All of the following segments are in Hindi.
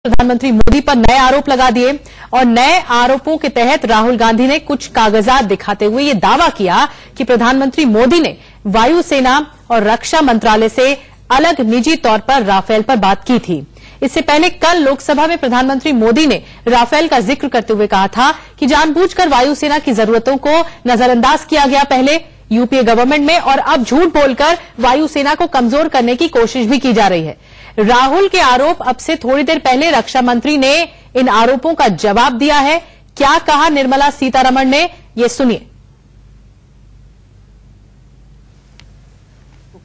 प्रधानमंत्री मोदी पर नए आरोप लगा दिए और नए आरोपों के तहत राहुल गांधी ने कुछ कागजात दिखाते हुए ये दावा किया कि प्रधानमंत्री मोदी ने वायुसेना और रक्षा मंत्रालय से अलग निजी तौर पर राफेल पर बात की थी। इससे पहले कल लोकसभा में प्रधानमंत्री मोदी ने राफेल का जिक्र करते हुए कहा था कि जानबूझकर वायुसेना की जरूरतों को नजरअंदाज किया गया पहले यूपीए गवर्नमेंट में, और अब झूठ बोलकर वायुसेना को कमजोर करने की कोशिश भी की जा रही है। राहुल के आरोप अब से थोड़ी देर पहले रक्षा मंत्री ने इन आरोपों का जवाब दिया है। क्या कहा निर्मला सीतारमण ने, ये सुनिए।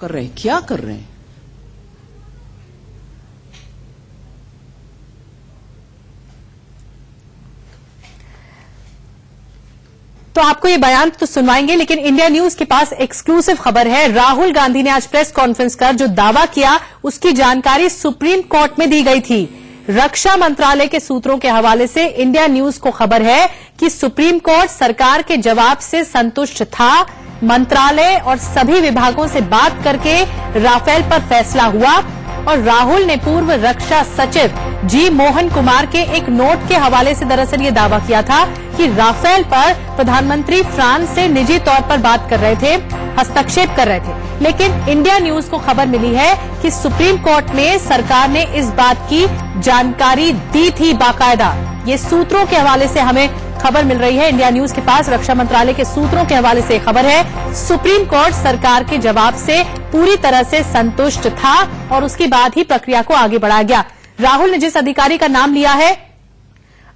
कर रहे हैं, क्या कर रहे हैं? तो आपको ये बयान तो सुनवाएंगे, लेकिन इंडिया न्यूज के पास एक्सक्लूसिव खबर है। राहुल गांधी ने आज प्रेस कॉन्फ्रेंस कर जो दावा किया उसकी जानकारी सुप्रीम कोर्ट में दी गई थी। रक्षा मंत्रालय के सूत्रों के हवाले से इंडिया न्यूज को खबर है कि सुप्रीम कोर्ट सरकार के जवाब से संतुष्ट था। मंत्रालय और सभी विभागों से बात करके राफेल पर फैसला हुआ और राहुल ने पूर्व रक्षा सचिव जी मोहन कुमार के एक नोट के हवाले से दरअसल ये दावा किया था कि राफेल पर प्रधानमंत्री फ्रांस से निजी तौर पर बात कर रहे थे, हस्तक्षेप कर रहे थे। लेकिन इंडिया न्यूज को खबर मिली है कि सुप्रीम कोर्ट में सरकार ने इस बात की जानकारी दी थी बाकायदा। ये सूत्रों के हवाले से हमें खबर मिल रही है। इंडिया न्यूज के पास रक्षा मंत्रालय के सूत्रों के हवाले से खबर है, सुप्रीम कोर्ट सरकार के जवाब से पूरी तरह से संतुष्ट था और उसके बाद ही प्रक्रिया को आगे बढ़ाया गया। राहुल ने जिस अधिकारी का नाम लिया है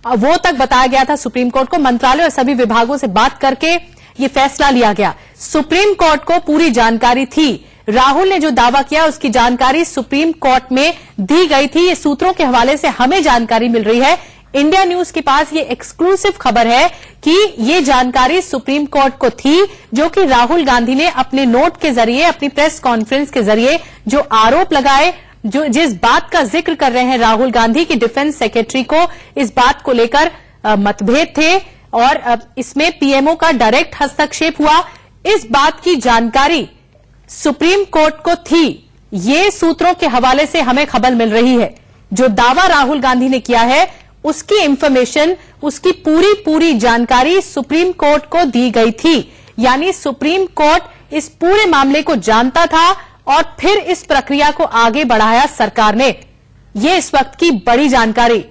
वो तक बताया गया था सुप्रीम कोर्ट को। मंत्रालय और सभी विभागों से बात करके ये फैसला लिया गया। सुप्रीम कोर्ट को पूरी जानकारी थी। राहुल ने जो दावा किया उसकी जानकारी सुप्रीम कोर्ट में दी गई थी। ये सूत्रों के हवाले से हमें जानकारी मिल रही है। इंडिया न्यूज के पास ये एक्सक्लूसिव खबर है कि ये जानकारी सुप्रीम कोर्ट को थी, जो कि राहुल गांधी ने अपने नोट के जरिए, अपनी प्रेस कॉन्फ्रेंस के जरिए जो आरोप लगाए, जो जिस बात का जिक्र कर रहे हैं राहुल गांधी की डिफेंस सेक्रेटरी को इस बात को लेकर मतभेद थे और इसमें पीएमओ का डायरेक्ट हस्तक्षेप हुआ। इस बात की जानकारी सुप्रीम कोर्ट को थी। ये सूत्रों के हवाले से हमें खबर मिल रही है। जो दावा राहुल गांधी ने किया है उसकी इंफॉर्मेशन, उसकी पूरी जानकारी सुप्रीम कोर्ट को दी गई थी। यानी सुप्रीम कोर्ट इस पूरे मामले को जानता था और फिर इस प्रक्रिया को आगे बढ़ाया सरकार ने। ये इस वक्त की बड़ी जानकारी।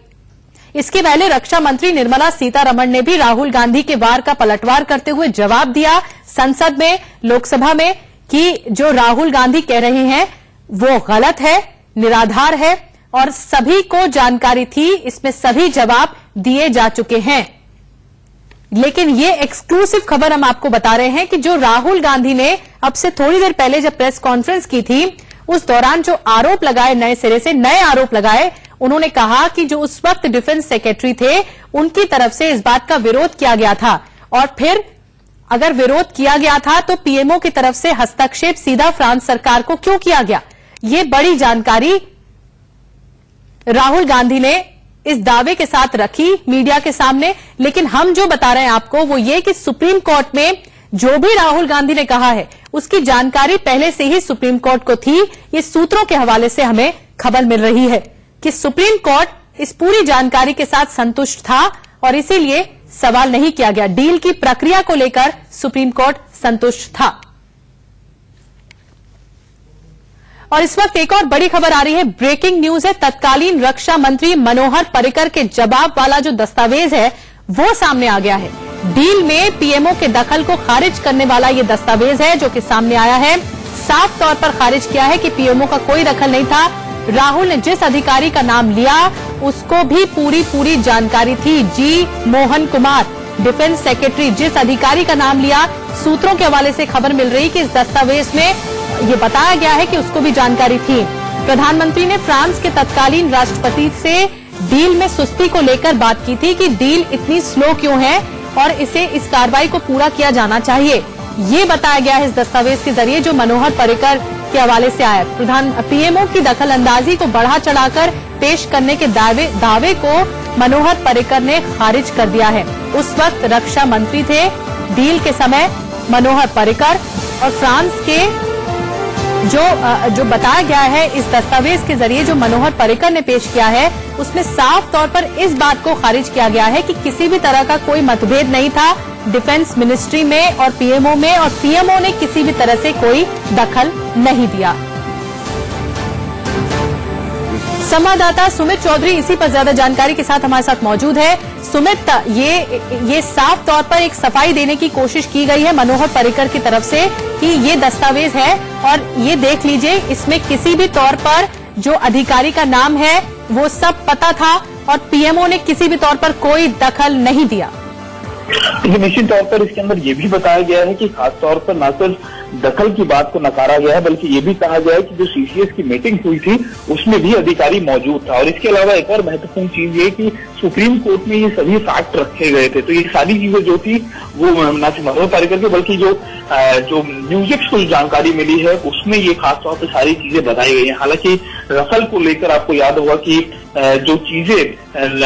इसके पहले रक्षा मंत्री निर्मला सीतारमण ने भी राहुल गांधी के वार का पलटवार करते हुए जवाब दिया संसद में, लोकसभा में, कि जो राहुल गांधी कह रहे हैं वो गलत है, निराधार है और सभी को जानकारी थी। इसमें सभी जवाब दिए जा चुके हैं। लेकिन ये एक्सक्लूसिव खबर हम आपको बता रहे हैं कि जो राहुल गांधी ने अब से थोड़ी देर पहले जब प्रेस कॉन्फ्रेंस की थी उस दौरान जो आरोप लगाए, नए सिरे से नए आरोप लगाए, उन्होंने कहा कि जो उस वक्त डिफेंस सेक्रेटरी थे उनकी तरफ से इस बात का विरोध किया गया था और फिर अगर विरोध किया गया था तो पीएमओ की तरफ से हस्तक्षेप सीधा फ्रांस सरकार को क्यों किया गया। ये बड़ी जानकारी राहुल गांधी ने इस दावे के साथ रखी मीडिया के सामने। लेकिन हम जो बता रहे हैं आपको वो ये कि सुप्रीम कोर्ट में जो भी राहुल गांधी ने कहा है उसकी जानकारी पहले से ही सुप्रीम कोर्ट को थी। ये सूत्रों के हवाले से हमें खबर मिल रही है कि सुप्रीम कोर्ट इस पूरी जानकारी के साथ संतुष्ट था और इसीलिए सवाल नहीं किया गया। डील की प्रक्रिया को लेकर सुप्रीम कोर्ट संतुष्ट था। और इस वक्त एक और बड़ी खबर आ रही है, ब्रेकिंग न्यूज है। तत्कालीन रक्षा मंत्री मनोहर पर्रिकर के जवाब वाला जो दस्तावेज है वो सामने आ गया है। डील में पीएमओ के दखल को खारिज करने वाला ये दस्तावेज है जो कि सामने आया है। साफ तौर पर खारिज किया है कि पीएमओ का कोई दखल नहीं था। राहुल ने जिस अधिकारी का नाम लिया उसको भी पूरी जानकारी थी। जी मोहन कुमार, डिफेंस सेक्रेटरी, जिस अधिकारी का नाम लिया, सूत्रों के हवाले से खबर मिल रही कि इस दस्तावेज में ये बताया गया है कि उसको भी जानकारी थी। प्रधानमंत्री ने फ्रांस के तत्कालीन राष्ट्रपति से डील में सुस्ती को लेकर बात की थी कि डील इतनी स्लो क्यों है और इस कार्रवाई को पूरा किया जाना चाहिए। ये बताया गया है इस दस्तावेज के जरिए जो मनोहर पर्रिकर के हवाले से आया। पीएमओ की दखल अंदाजी को बढ़ा चढ़ाकर पेश करने के दावे को मनोहर पर्रिकर ने खारिज कर दिया है। उस वक्त रक्षा मंत्री थे डील के समय मनोहर पर्रिकर और फ्रांस के जो बताया गया है इस दस्तावेज के जरिए जो मनोहर पर्रिकर ने पेश किया है, उसमें साफ तौर पर इस बात को खारिज किया गया है कि किसी भी तरह का कोई मतभेद नहीं था डिफेंस मिनिस्ट्री में और पीएमओ में, और पीएमओ ने किसी भी तरह से कोई दखल नहीं दिया। संवाददाता सुमित चौधरी इसी पर ज्यादा जानकारी के साथ हमारे साथ मौजूद है। सुमित, ये साफ तौर पर एक सफाई देने की कोशिश की गई है मनोहर पर्रिकर की तरफ से कि ये दस्तावेज है और ये देख लीजिए, इसमें किसी भी तौर पर जो अधिकारी का नाम है वो सब पता था और पीएमओ ने किसी भी तौर पर कोई दखल नहीं दिया। देखिए, निश्चित तौर पर इसके अंदर ये भी बताया गया है कि खास तौर पर न सिर्फ दखल की बात को नकारा गया है, बल्कि ये भी कहा गया है कि जो सीसीएस की मीटिंग हुई थी उसमें भी अधिकारी मौजूद था। और इसके अलावा एक और महत्वपूर्ण चीज ये कि सुप्रीम कोर्ट में ये सभी फैक्ट रखे गए थे, तो ये सारी चीजें जो थी वो न सिर्फ मनोहर पर्रिकर के बल्कि जो म्यूजिक्स को जानकारी मिली है उसमें ये खास तौर पर सारी चीजें बताई गई हैं। हालांकि रफेल को लेकर आपको याद होगा कि जो चीजें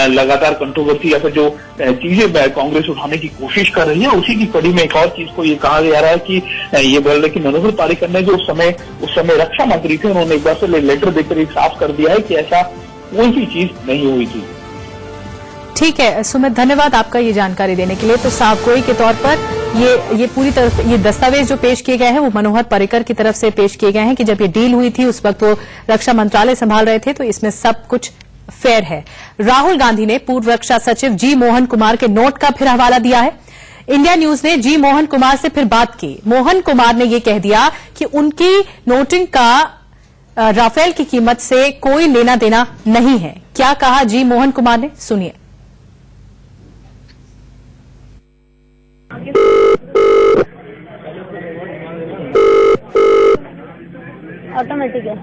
लगातार कंट्रोवर्सी या फिर जो चीजें कांग्रेस उठाने की कोशिश कर रही है, उसी की कड़ी में एक और चीज को ये कहा जा रहा है कि ये बोल रहे कि मनोहर पर्रिकर ने जो उस समय रक्षा मंत्री थे, उन्होंने एक बार से लेटर देकर एक साफ कर दिया है कि ऐसा कोई भी चीज नहीं हुई थी। ठीक है सुमित, धन्यवाद आपका ये जानकारी देने के लिए। तो साफगोई के तौर पर ये पूरी तरह ये दस्तावेज जो पेश किए गए हैं वो मनोहर पर्रिकर की तरफ से पेश किए गए हैं कि जब ये डील हुई थी उस वक्त वो रक्षा मंत्रालय संभाल रहे थे, तो इसमें सब कुछ फेयर है। राहुल गांधी ने पूर्व रक्षा सचिव जी मोहन कुमार के नोट का फिर हवाला दिया है। इंडिया न्यूज ने जी मोहन कुमार से फिर बात की। मोहन कुमार ने ये कह दिया कि उनकी नोटिंग का राफेल की कीमत से कोई लेना देना नहीं है। क्या कहा जी मोहन कुमार ने, सुनिए। ऑटोमेटिक है।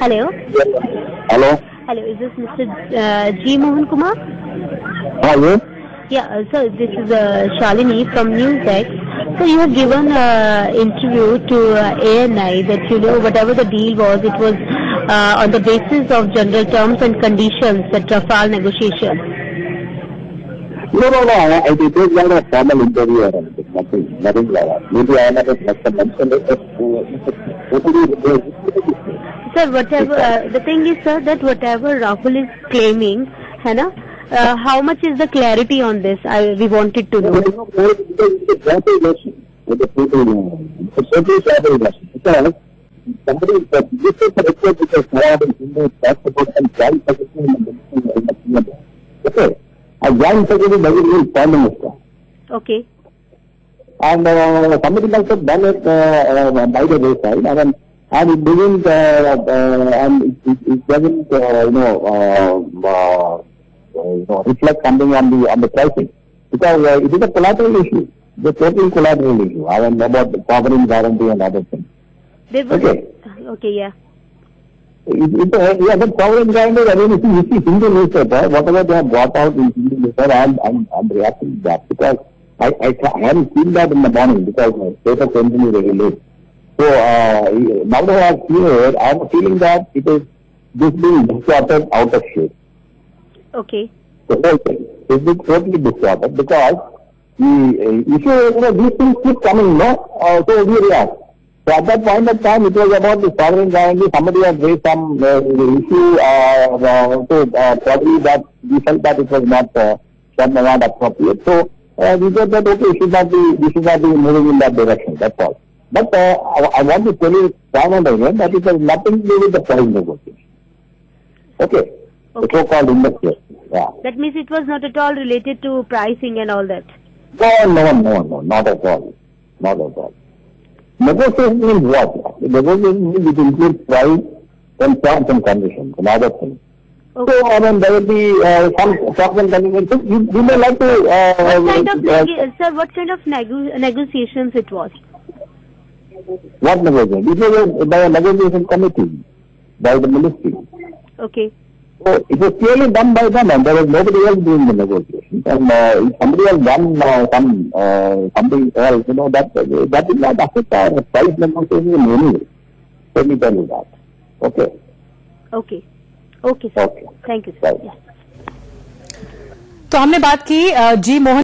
Hello hello hello, is this mister G Mohan Kumar? हाँ ये Yeah, sir, this is Shalini from NewsX. So you have given interview to ANI that whatever the deal was, it was on the basis of general terms and conditions, the Rafale negotiation. No. It is not a formal interview or anything. Nothing like that. Maybe I have mentioned it. Sir, whatever the thing is, sir, that whatever Rahul is claiming, है ना? How much is the clarity on this? We wanted to know. Okay. And somebody must have done it by the wayside, and it didn't, and it doesn't, reflect something on the pricing, because it is a collateral issue. It's a totally collateral issue. I don't know about the sovereign guarantee and other things. Okay, yeah. The sovereign guarantee. I mean, if you see Hindu newspaper, whatever they have brought out in Hindu newspaper, I'm reacting to that, because I haven't seen that in the morning because my paper came to me very late. So now that I have seen it, I have a feeling that it is this being distorted out of shape. Okay. The whole thing is being totally distorted because the issue, these things keep coming, no? So we react. So at that point of time, it was about the sovereign guarantee. Somebody had raised some issue, so probably that we felt that it was not appropriate. So we thought that okay, we should not be moving in that direction. That's all. But I want to tell you time and again that it has nothing to do with the price negotiation. Okay. The so-called industry. Yeah. That means it was not at all related to pricing and all that. No, not at all. Not at all. Negotiation means what? Negotiation means it includes price and terms and conditions and other things. Okay. So, there will be some terms and conditions. You may like to... what kind of negotiations it was? What negotiation? It was by a negotiation committee, by the ministry. Okay. So it was clearly done by them, and there was nobody else doing the negotiations. And if somebody has done something else, that will not affect our price negotiation in any way. Let me tell you that. Okay. Okay. Okay, sir. Okay. Thank you, sir. Right. Yeah. तो हमने बात की जी मोहन